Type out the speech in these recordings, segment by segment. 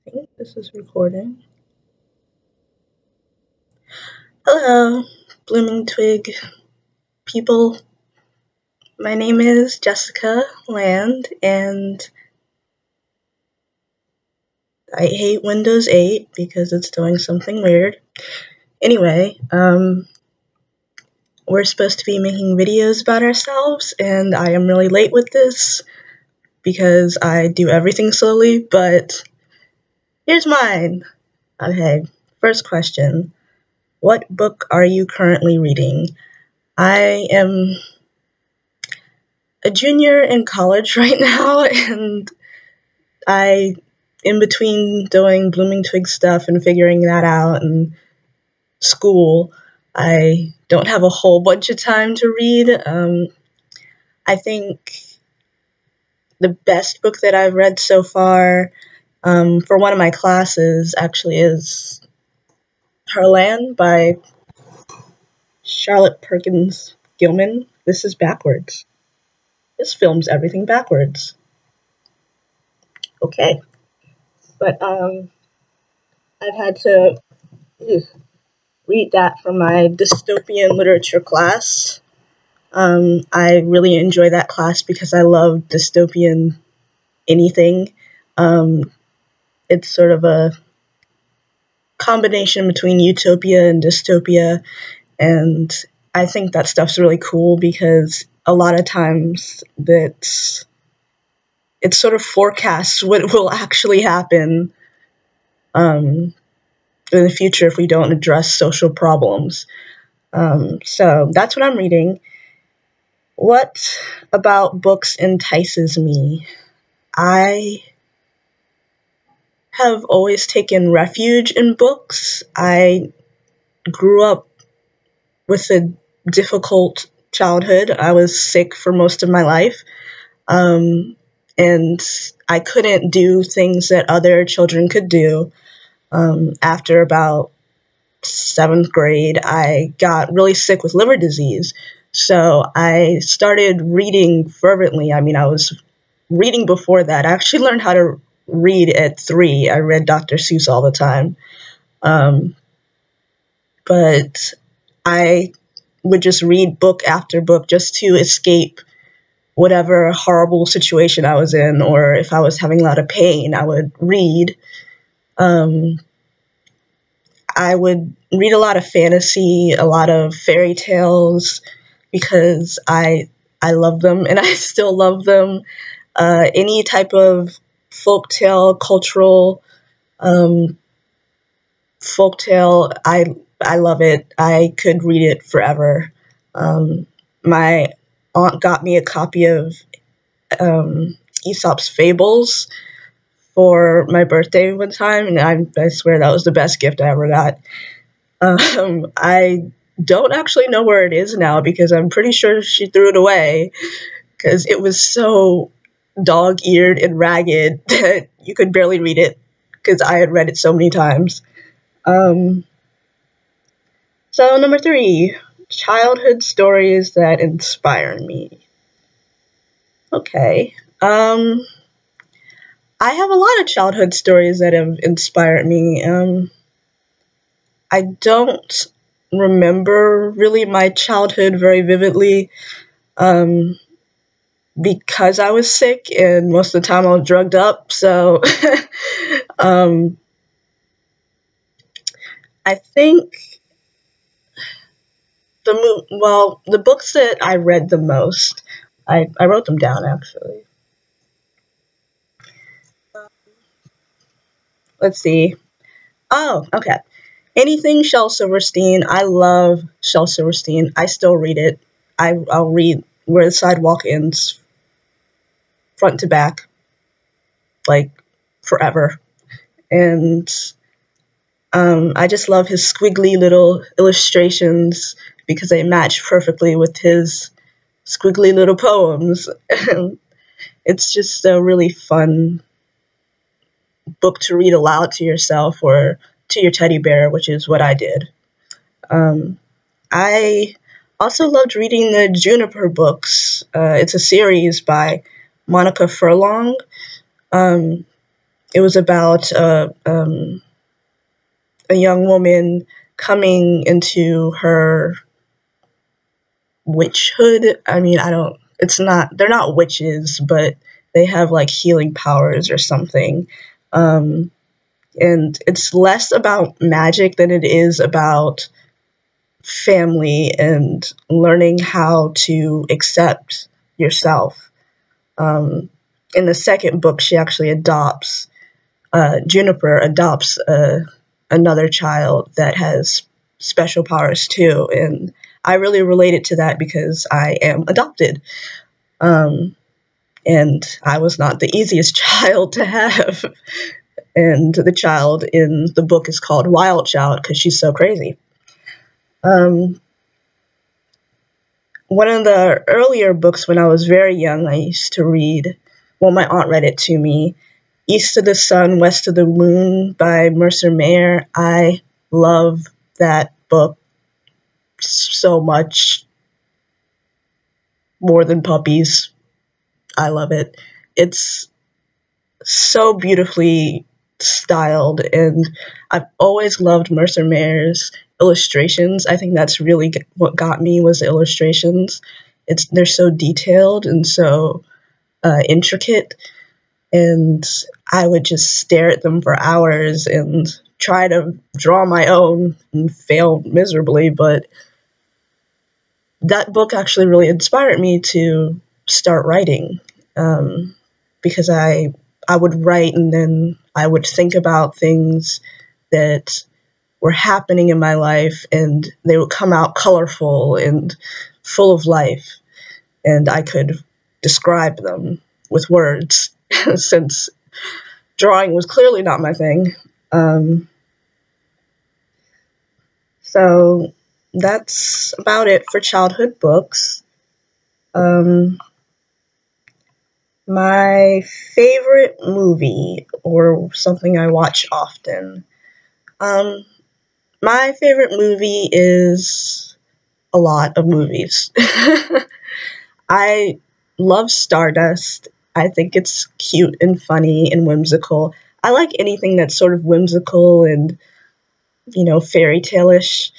I think this is recording. Hello, Blooming Twig people. My name is Jessica Land, and I hate Windows 8 because it's doing something weird. Anyway, we're supposed to be making videos about ourselves, and I am really late with this because I do everything slowly, but here's mine. Okay, first question. What book are you currently reading? I am a junior in college right now, and I, in between doing Blooming Twig stuff and figuring that out and school, I don't have a whole bunch of time to read. I think the best book that I've read so far for one of my classes actually is Herland by Charlotte Perkins Gilman. This is backwards. This films everything backwards. Okay. But I've had to read that from my dystopian literature class. I really enjoy that class because I love dystopian anything. It's sort of a combination between utopia and dystopia, and I think that stuff's really cool because a lot of times it sort of forecasts what will actually happen in the future if we don't address social problems. So that's what I'm reading. What about books entices me? I have always taken refuge in books. I grew up with a difficult childhood. I was sick for most of my life. And I couldn't do things that other children could do. After about 7th grade, I got really sick with liver disease. So I started reading fervently. I mean, I was reading before that. I actually learned how to read at 3. I read Dr. Seuss all the time. But I would just read book after book just to escape whatever horrible situation I was in, or if I was having a lot of pain, I would read. I would read a lot of fantasy, a lot of fairy tales, because I love them, and I still love them. Any type of folktale, cultural folktale, I love it. I could read it forever. My aunt got me a copy of Aesop's Fables for my birthday one time, and I swear that was the best gift I ever got. I don't actually know where it is now because I'm pretty sure she threw it away because it was so dog-eared and ragged that you could barely read it because I had read it so many times. So number 3, childhood stories that inspire me. Okay. I have a lot of childhood stories that have inspired me. I don't remember really my childhood very vividly because I was sick and most of the time I was drugged up. So I think the books that I read the most, I wrote them down actually. Let's see. Oh, okay. Anything Shel Silverstein. I love Shel Silverstein. I still read it. I'll read Where the Sidewalk Ends front to back, like forever. And I just love his squiggly little illustrations because they match perfectly with his squiggly little poems. It's just a really fun book to read aloud to yourself or to your teddy bear, which is what I did. I also loved reading the Juniper books. It's a series by Monica Furlong. it was about a young woman coming into her witchhood. I mean, I don't, it's not, they're not witches, but they have like healing powers or something. Um, and it's less about magic than it is about family and learning how to accept yourself. In the second book, she actually adopts, Juniper adopts another child that has special powers too. And I really related to that because I am adopted. Um, and I was not the easiest child to have. And the child in the book is called Wild Child because she's so crazy. Um, One of the earlier books when I was very young, I used to read, well, my aunt read it to me, East of the Sun, West of the Moon by Mercer Mayer. I love that book so much, more than puppies. I love it. It's so beautifully styled, and I've always loved Mercer Mayer's illustrations. I think that's really what got me was the illustrations. They're so detailed and so intricate, and I would just stare at them for hours and try to draw my own and fail miserably. But that book actually really inspired me to start writing, because I would write and then I would think about things that were happening in my life, and they would come out colorful and full of life, and I could describe them with words since drawing was clearly not my thing. So that's about it for childhood books. My favorite movie, or something I watch often. My favorite movie is a lot of movies. I love Stardust. I think it's cute and funny and whimsical. I like anything that's sort of whimsical and, fairy tale-ish.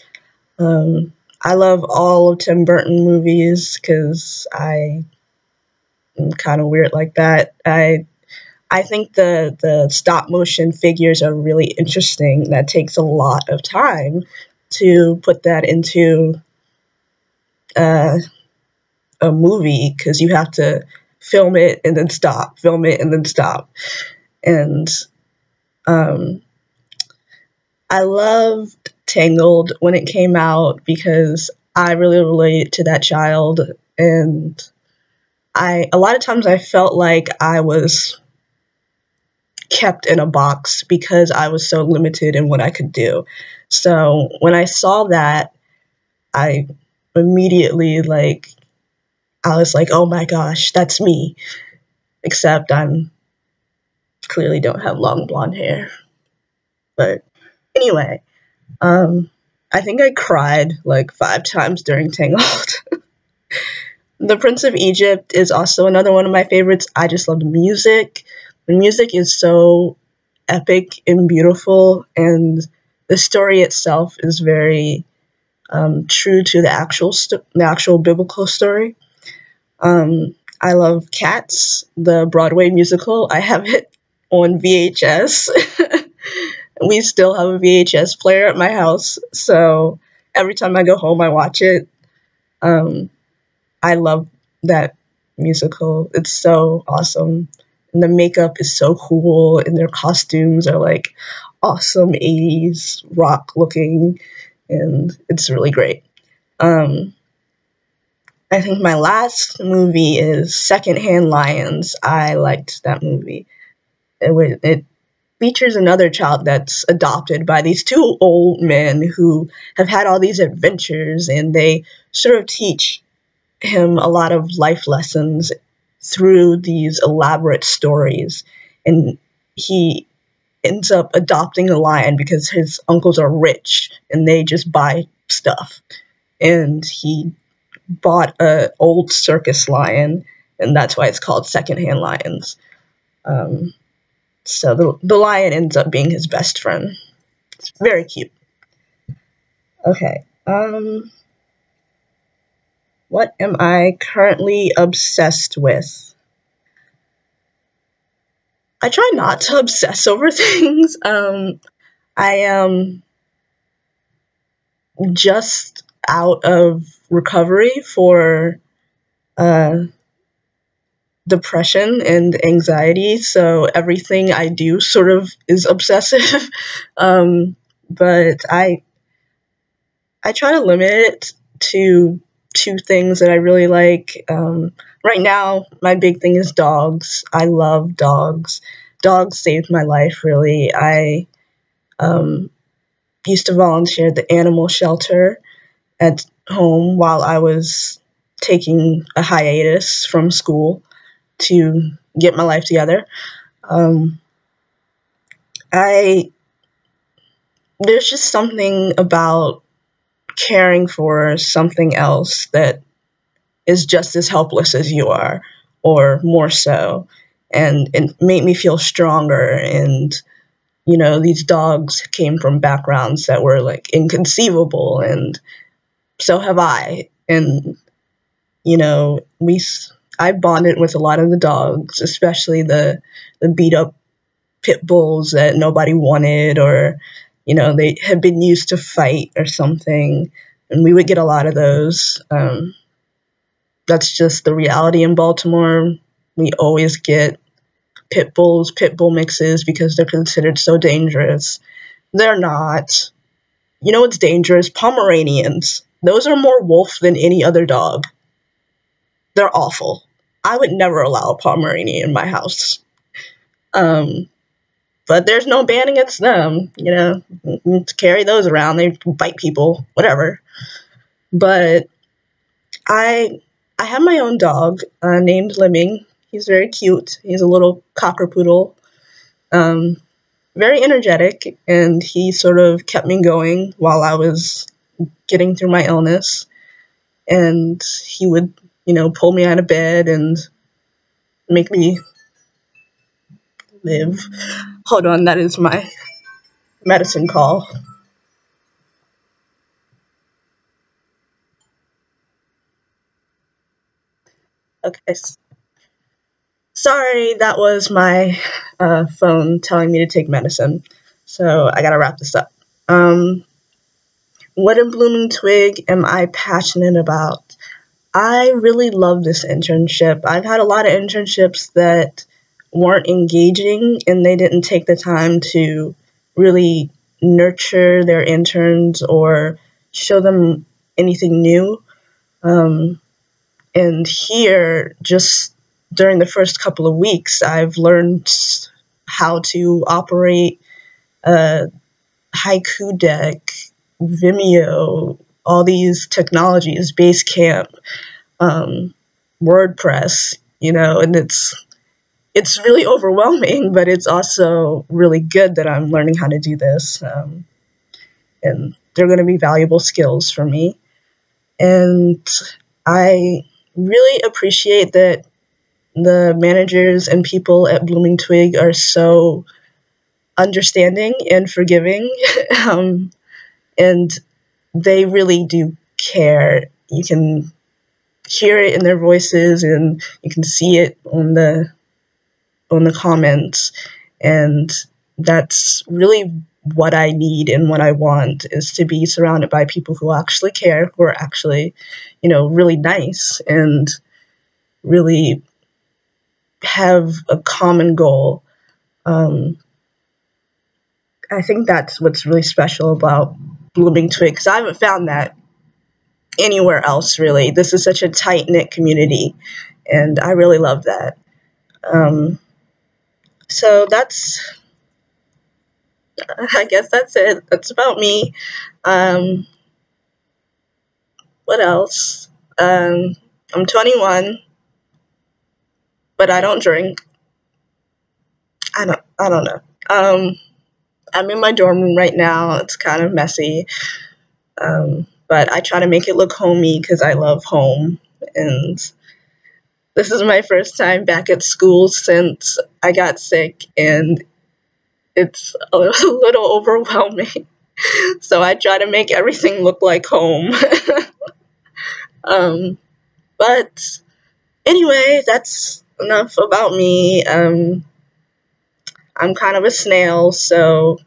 I love all of Tim Burton movies because I'm kind of weird like that. I think the stop motion figures are really interesting. That takes a lot of time to put that into uh, a movie because you have to film it and then stop, film it and then stop. And I loved Tangled when it came out because I really related to that child, and a lot of times I felt like I was kept in a box because I was so limited in what I could do. So when I saw that, I immediately I was like, oh my gosh, that's me. Except I'm clearly don't have long blonde hair. But anyway, I think I cried like 5 times during Tangled. The Prince of Egypt is also another one of my favorites. I just love the music. The music is so epic and beautiful, and the story itself is very true to the actual biblical story. I love Cats, the Broadway musical. I have it on VHS. We still have a VHS player at my house, so every time I go home, I watch it. I love that musical. It's so awesome. And the makeup is so cool, and their costumes are like awesome 80s rock looking, and it's really great. I think my last movie is Secondhand Lions. I liked that movie. It features another child that's adopted by these 2 old men who have had all these adventures, and they sort of teach him a lot of life lessons through these elaborate stories. And he ends up adopting a lion because his uncles are rich and they just buy stuff. And he bought a old circus lion, and that's why it's called Secondhand Lions. So the lion ends up being his best friend. It's very cute. Okay. What am I currently obsessed with? I try not to obsess over things. I am just out of recovery for uh, depression and anxiety, so everything I do sort of is obsessive. But I try to limit it to two things that I really like. Right now, my big thing is dogs. I love dogs. Dogs saved my life, really. I um, used to volunteer at the animal shelter at home while I was taking a hiatus from school to get my life together. Um, I there's just something about caring for something else that is just as helpless as you are, or more so, and it made me feel stronger. And these dogs came from backgrounds that were like inconceivable, and so have I. And we I bonded with a lot of the dogs, especially the beat up pit bulls that nobody wanted, or they had been used to fight or something, and we would get a lot of those. That's just the reality in Baltimore. We always get pit bulls, pit bull mixes, because they're considered so dangerous. They're not. You know what's dangerous? Pomeranians. Those are more wolf than any other dog. They're awful. I would never allow a Pomeranian in my house. Um, but there's no ban against them. To carry those around. They bite people, whatever. But I I have my own dog named Lemming. He's very cute. He's a little cockerpoodle, um, very energetic, and he sort of kept me going while I was getting through my illness. And he would, pull me out of bed and make me live. Hold on, that is my medicine call. Okay, sorry, that was my phone telling me to take medicine. So I gotta wrap this up. What in Blooming Twig am I passionate about? I really love this internship. I've had a lot of internships that weren't engaging, and they didn't take the time to really nurture their interns or show them anything new. Um, and here, just during the first couple of weeks, I've learned how to operate a Haiku deck, Vimeo, all these technologies, Basecamp, um, WordPress, and it's really overwhelming, but it's also really good that I'm learning how to do this, and they're going to be valuable skills for me. And I really appreciate that the managers and people at Blooming Twig are so understanding and forgiving, and they really do care. You can hear it in their voices, and you can see it on the comments, and that's really what I need and what I want, is to be surrounded by people who actually care, who are actually, really nice, and really have a common goal. Um, I think that's what's really special about Blooming Twig, because I haven't found that anywhere else, really. This is such a tight knit community, and I really love that. Um, so I guess that's it. That's about me. Um, what else? I'm 21, but I don't drink. I don't know. I'm in my dorm room right now. It's kind of messy. But I try to make it look homey because I love home. And this is my first time back at school since I got sick, and it's a little overwhelming. So I try to make everything look like home. But anyway, that's enough about me. I'm kind of a snail, so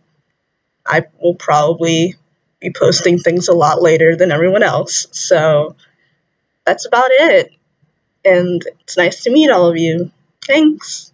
I will probably be posting things a lot later than everyone else. So that's about it. And it's nice to meet all of you. Thanks.